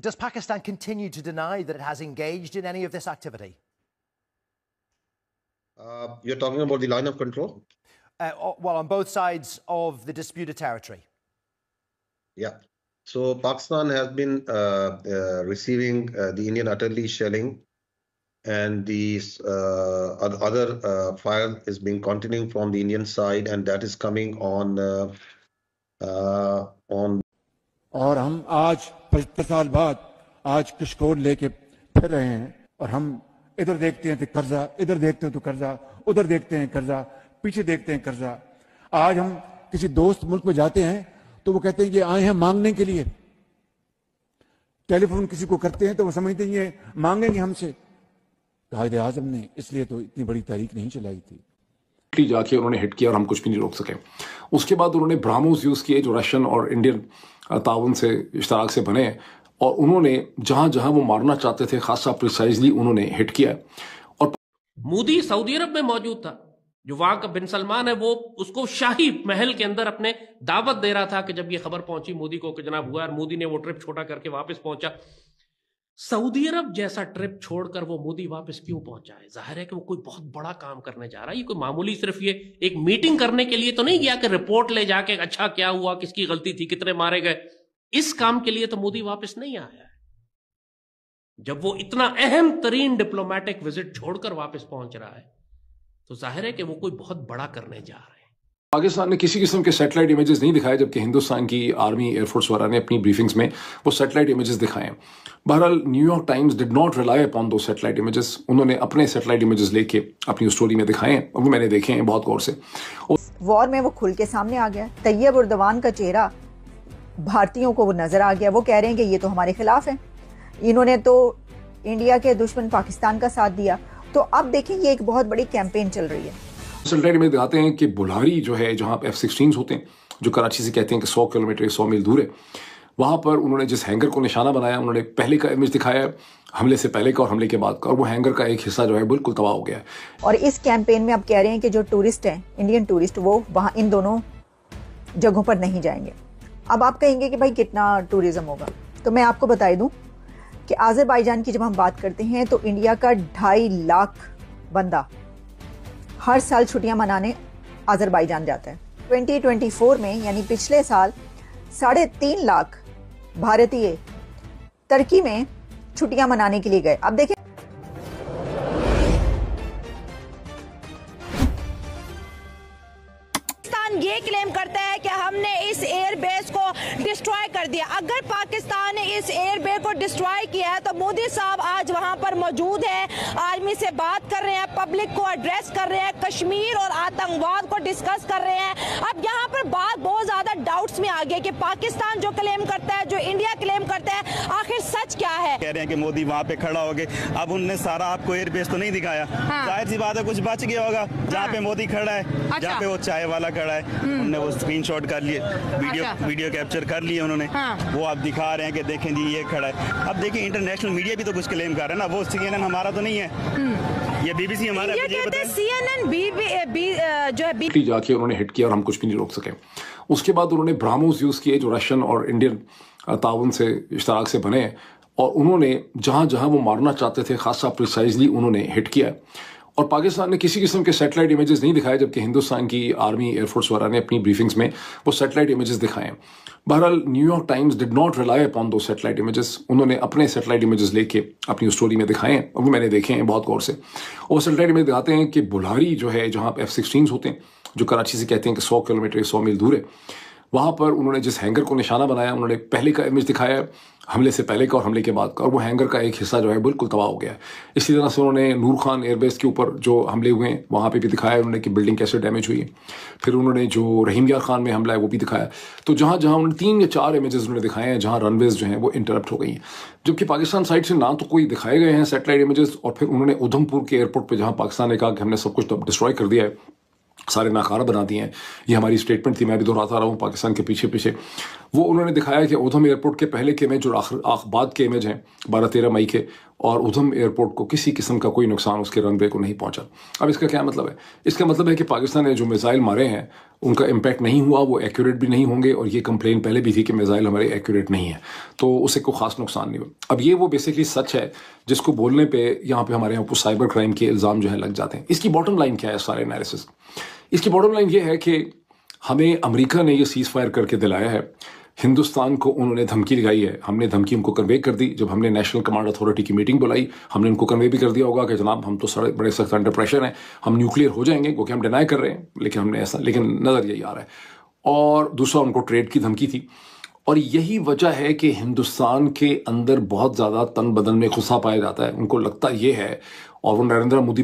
Does Pakistan continue to deny that it has engaged in any of this activity? You're talking about the line of control? Well, on both sides of the disputed territory. Yeah. So Pakistan has been receiving the Indian artillery shelling, and the other fire is being continuing from the Indian side, and that is coming on. और हम आज 75 साल बाद आज किशकोर लेके फिर रहे हैं, और हम इधर देखते हैं तो कर्जा, इधर देखते हैं तो कर्जा, उधर देखते हैं कर्जा, पीछे देखते हैं कर्जा। आज हम किसी दोस्त मुल्क में जाते हैं तो वो कहते हैं कि आए हैं मांगने के लिए। टेलीफोन किसी को करते हैं तो वो समझते हैं ये मांगेंगे हमसे। कायदे आजम ने इसलिए तो इतनी बड़ी तारीख नहीं चलाई थी। जाके उन्होंने हिट किया और हम कुछ भी नहीं रोक सके। उसके बाद उन्होंने ब्राह्मोस यूज किए जो रशियन और इंडियन ताउन से इश्तराक से बने, और उन्होंने जहां जहां वो मारना चाहते थे खासा प्रिसाइजली उन्होंने हिट किया। और मोदी सऊदी अरब में मौजूद था, जो वहां का बिन सलमान है, वो उसको शाही महल के अंदर अपने दावत दे रहा था कि जब ये खबर पहुंची मोदी को कि जनाब हुआ, और मोदी ने वो ट्रिप छोटा करके वापस पहुंचा। सऊदी अरब जैसा ट्रिप छोड़कर वो मोदी वापस क्यों पहुंचा है? जाहिर है कि वो कोई बहुत बड़ा काम करने जा रहा है। ये कोई मामूली सिर्फ ये एक मीटिंग करने के लिए तो नहीं गया कि रिपोर्ट ले जाके अच्छा क्या हुआ, किसकी गलती थी, कितने मारे गए। इस काम के लिए तो मोदी वापस नहीं आया है। जब वो इतना अहम तरीन डिप्लोमेटिक विजिट छोड़कर वापस पहुंच रहा है तो जाहिर है कि वो कोई बहुत बड़ा करने जा रहे हैं। पाकिस्तान ने किसी किस्म के सैटेलाइट इमेजेस नहीं दिखाए, जबकि हिंदुस्तान की आर्मी एयरफोर्स वाला ने अपनी ब्रीफिंग्स में वो सैटेलाइट इमेजेस दिखाए। बहरहाल New York times did not rely upon दो सैटेलाइट इमेजेस। उन्होंने अपने सैटेलाइट इमेजेस लेके अपनी स्टोरी में दिखाए और वो मैंने देखे हैं बहुत गौर से। वॉर में वो खुल के सामने आ गया। तैयब उर्दवान का चेहरा भारतीयों को वो नजर आ गया। वो कह रहे हैं कि ये तो हमारे खिलाफ है, इन्होंने तो इंडिया के दुश्मन पाकिस्तान का साथ दिया। तो अब देखें ये एक बहुत बड़ी कैंपेन चल रही है। सैटेलाइट में दिखाते हैं कि बुल्हारी जो है, जहां F-16 होते हैं, जो कराची से कहते हैं कि 100 किलोमीटर 100 मील दूर है, वहां पर उन्होंने जिस हैंगर को निशाना बनाया, उन्होंने पहले का इमेज दिखाया, हमले से पहले का और हमले के बाद का, और वो हैंगर का एक हिस्सा जो है बिल्कुल तबाह हो गया है। और इस कैंपेन में अब कह रहे हैं कि जो टूरिस्ट हैं, इंडियन टूरिस्ट, वो वहां इन दोनों जगहों पर नहीं जाएंगे। अब आप कहेंगे कि भाई कितना टूरिज्म होगा, तो मैं आपको बता दूं कि आज़रबाईजान की जब हम बात करते हैं तो इंडिया का 2.5 लाख बंदा हर साल छुट्टियां मनाने आज़रबाईजान जाता है। 2024 में यानी पिछले साल 3.5 लाख भारतीय तुर्की में छुट्टियां मनाने के लिए गए। अब देखिए ये क्लेम करता है कि हमने इस एयरबेस को डिस्ट्रॉय कर दिया। अगर पाकिस्तान ने इस एयरबेस को डिस्ट्रॉय किया है तो मोदी साहब आज वहां पर मौजूद हैं, आर्मी से बात कर रहे हैं, पब्लिक को एड्रेस कर रहे हैं, कश्मीर और आतंकवाद को डिस्कस कर रहे हैं। अब यहाँ पर बात बहुत ज्यादा डाउट्स में आ गई कि पाकिस्तान जो क्लेम करता है, जो इंडिया क्लेम करता है, आखिर सच क्या है? कह रहे हैं कि मोदी वहाँ पे खड़ा हो गए। अब उनने सारा आपको एयरबेस तो नहीं दिखाया, जाहिर सी बात है कुछ बच गया होगा जहाँ पे मोदी खड़ा है, जहाँ पे वो चाय वाला खड़ा है। उन्होंने वो स्क्रीनशॉट कर लिए, वीडियो कैप्चर कर लिए उन्होंने। वो आप दिखा रहे हैं कि देखें जी ये खड़ा है। अब देखिए इंटरनेशनल मीडिया भी तो कुछ क्लेम कर रहा है ना, वो CNN हमारा तो नहीं है, ये BBC हमारा है। ये कहते हैं CNN जो है जाके उन्होंने हिट किया और हम कुछ भी नहीं रोक सके। उसके बाद उन्होंने ब्राह्मोस यूज किए जो रशियन और इंडियन ताउन से इश्तराक से बने, और उन्होंने जहां जहां वो मारना चाहते थे खासा प्रिसाइजली उन्होंने हिट किया। और पाकिस्तान ने किसी किस्म के सैटेलाइट images नहीं दिखाए, जबकि हिंदुस्तान की आर्मी एयरफोर्स वाला ने अपनी ब्रीफिंग्स में वो सैटेलाइट images दिखाए। बहरहाल New York times did not rely upon दो सैटेलाइट images। उन्होंने अपने सैटेलाइट images लेके अपनी स्टोरी में दिखाए और वो मैंने देखे हैं बहुत गौर से। और सैटेलाइट इमेज दिखाते हैं कि बुल्हारी जो है, जहाँ F-16 होते हैं, जो कराची से कहते हैं कि 100 किलोमीटर 100 मील दूर है, वहां पर उन्होंने जिस हैंगर को निशाना बनाया, उन्होंने पहले का इमेज दिखाया, हमले से पहले का और हमले के बाद का, और वो हैंगर का एक हिस्सा जो है बिल्कुल तबाह हो गया है। इसी तरह से उन्होंने नूर खान एयरबेस के ऊपर जो हमले हुए हैं वहाँ पे भी दिखाया उन्होंने कि बिल्डिंग कैसे डैमेज हुई है। फिर उन्होंने जो रहीम यार खान में हमला है वो भी दिखाया। तो जहाँ जहाँ उन्होंने 3 या 4 इमेजेस उन्होंने दिखाए हैं जहाँ रनवेज जो हैं वो इंटरप्ट हो गई हैं, जबकि पाकिस्तान साइड से ना तो कोई दिखाए गए हैं सैटेलाइट इमेजेस। और फिर उन्होंने उधमपुर के एयरपोर्ट पर, जहाँ पाकिस्तान ने कहा कि हमने सब कुछ डिस्ट्रॉय कर दिया है, सारे नाकारा बना दिए हैं, ये हमारी स्टेटमेंट थी, मैं भी दोहराता रहा हूँ पाकिस्तान के पीछे पीछे, वो उन्होंने दिखाया कि उधम एयरपोर्ट के पहले के इमेज और बाद के इमेज हैं 12-13 मई के, और उधम एयरपोर्ट को किसी किस्म का कोई नुकसान उसके रनवे को नहीं पहुंचा। अब इसका क्या मतलब है? इसका मतलब है कि पाकिस्तान ने जो मिसाइल मारे हैं उनका इम्पैक्ट नहीं हुआ, वो एक्यूरेट भी नहीं होंगे, और ये कंप्लेन पहले भी थी कि मिसाइल हमारे एक्यूरेट नहीं है, तो उससे कोई खास नुकसान नहीं हुआ। अब ये वो बेसिकली सच है जिसको बोलने पे यहाँ पे हमारे यहाँ पर साइबर क्राइम के इल्ज़ाम जो है लग जाते हैं। इसकी बॉटम लाइन क्या है सारे एनालिसिस? इसकी बॉटम लाइन ये है कि हमें अमेरिका ने ये सीज़ फायर करके दिलाया है, हिंदुस्तान को उन्होंने धमकी लगाई है, हमने धमकी उनको कन्वे कर दी। जब हमने नेशनल कमांड अथॉरिटी की मीटिंग बुलाई, हमने उनको कन्वे भी कर दिया होगा कि जनाब हम तो बड़े सख्त अंडर प्रेशर हैं, हम न्यूक्लियर हो जाएंगे, क्योंकि हम डिनाई कर रहे हैं, लेकिन नज़र यही आ रहा है। और दूसरा उनको ट्रेड की धमकी थी, और यही वजह है कि हिंदुस्तान के अंदर बहुत ज़्यादा तन बदन में गुस्सा पाया जाता है। उनको लगता ये है, और वो नरेंद्र मोदी पे